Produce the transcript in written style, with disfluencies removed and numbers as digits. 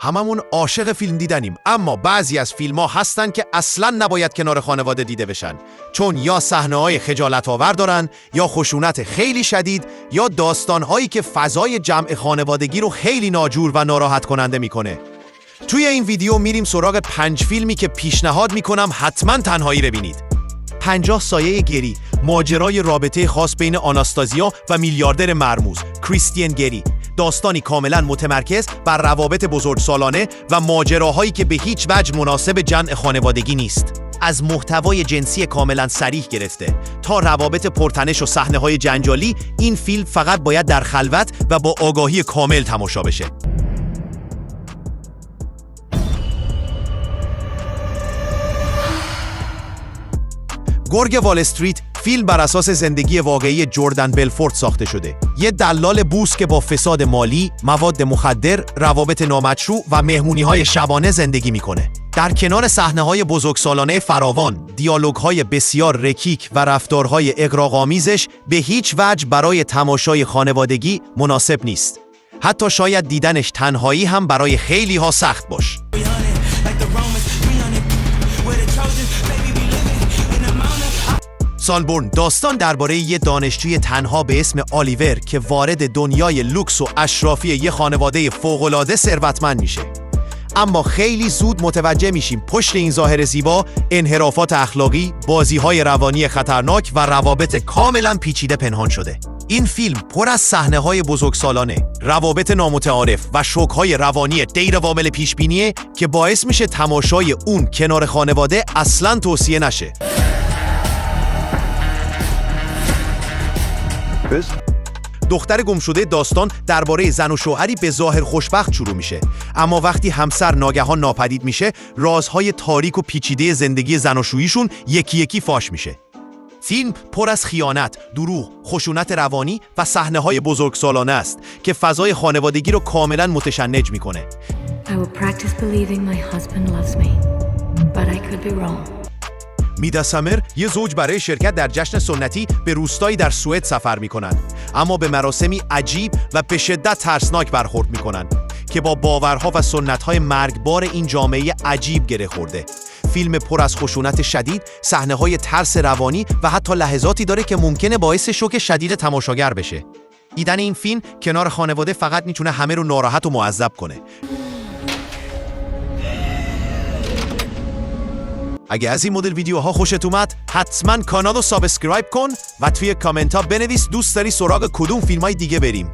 هممون عاشق فیلم دیدنیم، اما بعضی از فیلم‌ها هستن که اصلاً نباید کنار خانواده دیده بشن، چون یا صحنه‌های خجالت‌آور دارن، یا خشونت خیلی شدید، یا داستان‌هایی که فضای جمع خانوادگی رو خیلی ناجور و ناراحت کننده میکنه. توی این ویدیو میریم سراغ 5 فیلمی که پیشنهاد میکنم حتما تنهایی رو ببینید. 50 سایه گری، ماجرای رابطه خاص بین آناستازیا و میلیاردر مرموز کریستین گری، داستانی کاملا متمرکز بر روابط بزرگسالانه و ماجراهایی که به هیچ وجه مناسب جمع خانوادگی نیست. از محتوای جنسی کاملا صریح گرفته تا روابط پرتنش و صحنه‌های جنجالی، این فیلم فقط باید در خلوت و با آگاهی کامل تماشا بشه. گرگ وال استریت فیلم بر اساس زندگی واقعی جردن بلفورد ساخته شده. یه دلال بورس که با فساد مالی، مواد مخدر، روابط نامشروع و مهمونی‌های شبانه زندگی میکنه. در کنار صحنه‌های بزرگسالانه فراوان، دیالوگ‌های بسیار رکیک و رفتارهای اغراق‌آمیزش به هیچ وجه برای تماشای خانوادگی مناسب نیست. حتی شاید دیدنش تنهایی هم برای خیلی‌ها سخت باشه. سالبورن داستان درباره یه دانشجوی تنها به اسم آلیور که وارد دنیای لوکس و اشرافی یه خانواده فوق‌العاده ثروتمند میشه. اما خیلی زود متوجه میشیم پشت این ظاهر زیبا انحرافات اخلاقی، بازی‌های روانی خطرناک و روابط کاملا پیچیده پنهان شده. این فیلم پر از صحنه‌های بزرگسالانه، روابط نامتعارف و شوک‌های روانی غیر قابل پیش‌بینیه که باعث میشه تماشای اون کنار خانواده اصلاً توصیه نشه. دختر گمشده داستان درباره زن و شوهری به ظاهر خوشبخت شروع میشه، اما وقتی همسر ناگهان ناپدید میشه، رازهای تاریک و پیچیده زندگی زناشوییشون یکی یکی فاش میشه. فیلم پر از خیانت، دروغ، خشونت روانی و صحنه‌های بزرگسالانه است که فضای خانوادگی رو کاملا متشنج میکنه. میدا سامر یه زوج برای شرکت در جشن سنتی به روستایی در سوئد سفر میکنن، اما به مراسمی عجیب و به شدت ترسناک برخورد میکنن که با باورها و سنت‌های مرگبار این جامعه عجیب گره خورده. فیلم پر از خشونت شدید، صحنه‌های ترس روانی و حتی لحظاتی داره که ممکنه باعث شوک شدید تماشاگر بشه. دیدن این فیلم کنار خانواده فقط میتونه همه رو ناراحت و معذب کنه. اگه از این مدل ویدیوها خوشت اومد، حتما کانال رو سابسکرایب کن و توی کامنت ها بنویس دوست داری سراغ کدوم فیلمای دیگه بریم.